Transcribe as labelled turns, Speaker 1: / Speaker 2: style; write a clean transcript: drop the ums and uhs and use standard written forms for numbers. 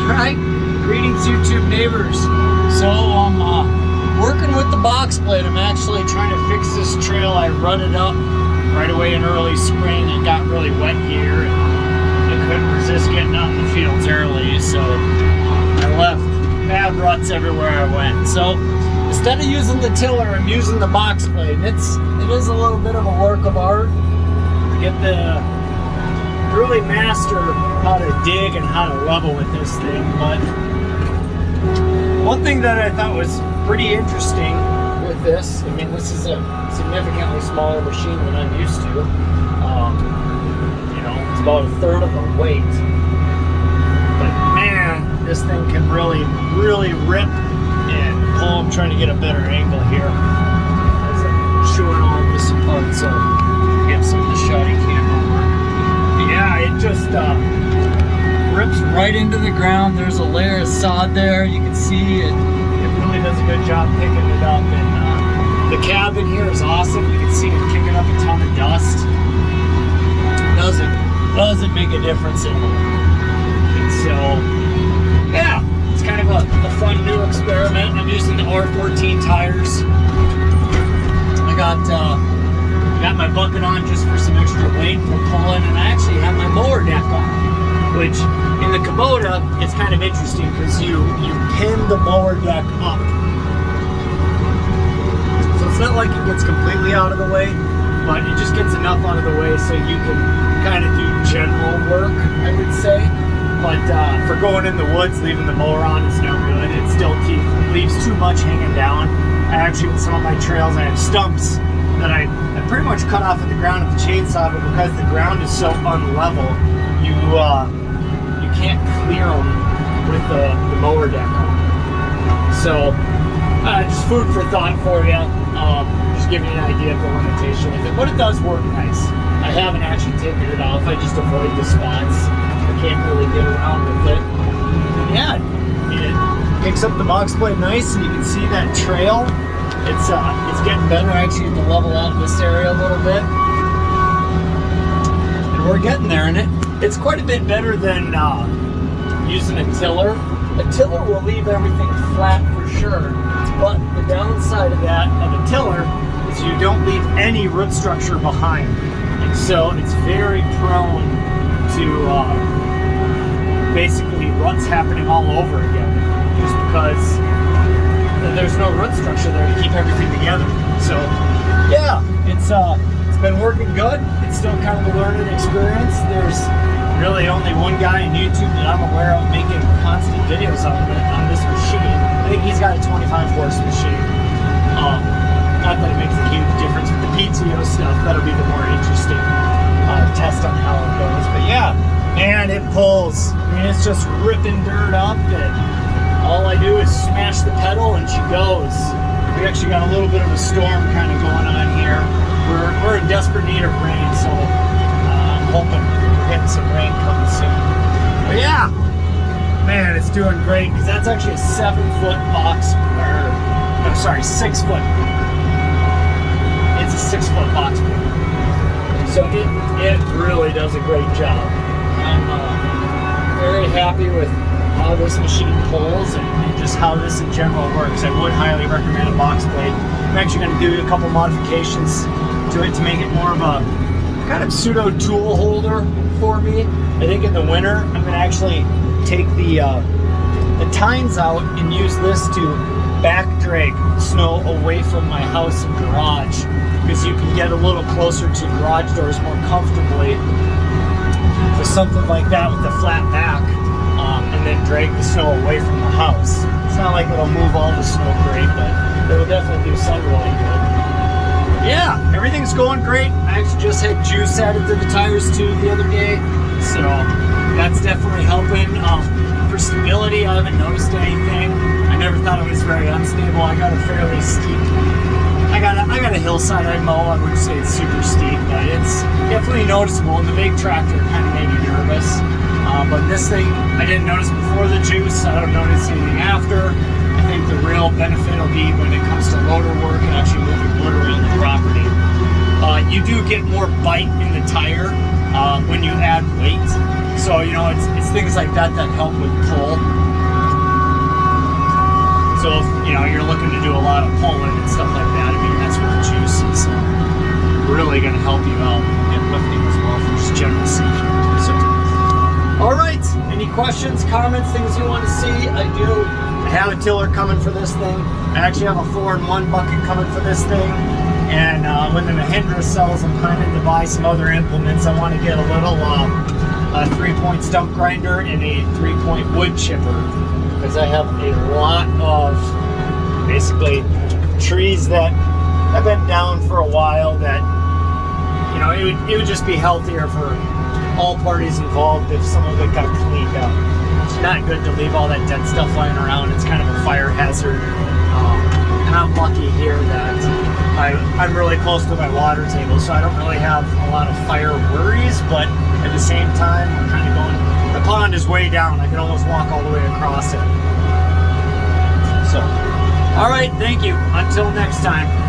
Speaker 1: Alright, greetings YouTube neighbors. So I'm working with the box blade. I'm actually trying to fix this trail. I rutted up right away in early spring. It got really wet here and I couldn't resist getting out in the fields early, so I left bad ruts everywhere I went. So instead of using the tiller, I'm using the box blade. It is a little bit of a work of art to get really master how to dig and how to level with this thing. But one thing that I thought was pretty interesting with this, I mean, this is a significantly smaller machine than I'm used to. You know, it's about a third of the weight. But man, this thing can really rip and pull. I'm trying to get a better angle here as I'm chewing all this apart, so get some of the shoddy camera work. Yeah, it just rips right into the ground. There's a layer of sod there. You can see it really does a good job picking it up. And the cabin here is awesome. You can see it kicking up a ton of dust. Doesn't make a difference at all. And so, yeah, it's kind of a fun new experiment. I'm using the R14 tires. I got my bucket on just for some extra weight for pulling, and I actually have my mower deck on, which in the Kubota it's kind of interesting because you pin the mower deck up. So it's not like it gets completely out of the way, but it just gets enough out of the way so you can kind of do general work, I would say. But for going in the woods, leaving the mower on is no good. It still leaves too much hanging down. I actually, with some of my trails, I have stumps that I pretty much cut off at the ground with the chainsaw, but because the ground is so unlevel, you can't clear them with the mower deck on. So just food for thought for you. Just giving you an idea of the limitation of it, but it does work nice. I haven't actually taken it off. I just avoid the spots. I can't really get around with it. And yeah, it picks up the box blade nice, and you can see that trail. It's getting better. I actually have to level out this area a little bit, and we're getting there. And it's quite a bit better than using a tiller. A tiller will leave everything flat for sure, but the downside of that of a tiller is you don't leave any root structure behind, and so it's very prone to basically ruts happening all over again, just because there's no root structure there to keep everything together. So yeah, it's been working good. It's still kind of a learning experience. There's really only one guy on YouTube that I'm aware of making constant videos on this machine. I think he's got a 25 horse machine. Not that it makes a huge difference with the PTO stuff. That'll be the more interesting test on how it goes. But yeah, man, it pulls. I mean, it's just ripping dirt up, and all I do is smash the pedal and she goes. We actually got a little bit of a storm kind of going on here. We're in desperate need of rain, so I'm hoping we're getting some rain coming soon. But yeah, man, it's doing great, because that's actually a 7-foot box, or no, sorry, 6 foot. It's a 6-foot box blade. So it really does a great job. I'm very happy with how this machine pulls and just how this in general works. I would highly recommend a box blade. I'm actually going to do a couple modifications to it to make it more of a kind of pseudo tool holder for me. I think in the winter I'm going to actually take the tines out and use this to back drag snow away from my house and garage, because you can get a little closer to garage doors more comfortably with something like that with a flat back. And then drag the snow away from the house. It's not like it'll move all the snow great, but it'll definitely do some really good. Yeah, everything's going great. I actually just had juice added to the tires too the other day, so that's definitely helping. For stability, I haven't noticed anything. I never thought it was very unstable. I got a fairly steep, I got a hillside I mow. I wouldn't say it's super steep, but it's definitely noticeable. And the big tractor kind of made me nervous. But this thing, I didn't notice before the juice. I don't notice anything after. I think the real benefit will be when it comes to loader work and actually moving wood around the property. You do get more bite in the tire when you add weight. So, you know, it's things like that that help with pull. So if you're looking to do a lot of pulling and stuff like that, I mean that's where the juice is really going to help you out in lifting as well for just general safety. So, all right. Any questions, comments, things you want to see? I have a tiller coming for this thing. I actually have a 4-in-1 bucket coming for this thing. And when the Mahindra sells, I'm planning to buy some other implements. I want to get a little 3-point stump grinder and a 3-point wood chipper, because I have a lot of basically trees that have been down for a while that it would just be healthier for all parties involved if some of it got cleaned up. It's not good to leave all that dead stuff lying around. It's kind of a fire hazard. And I'm lucky here that I'm really close to my water table, so I don't really have a lot of fire worries, but at the same time, I'm kind of going, the pond is way down. I can almost walk all the way across it. So, all right, thank you. Until next time.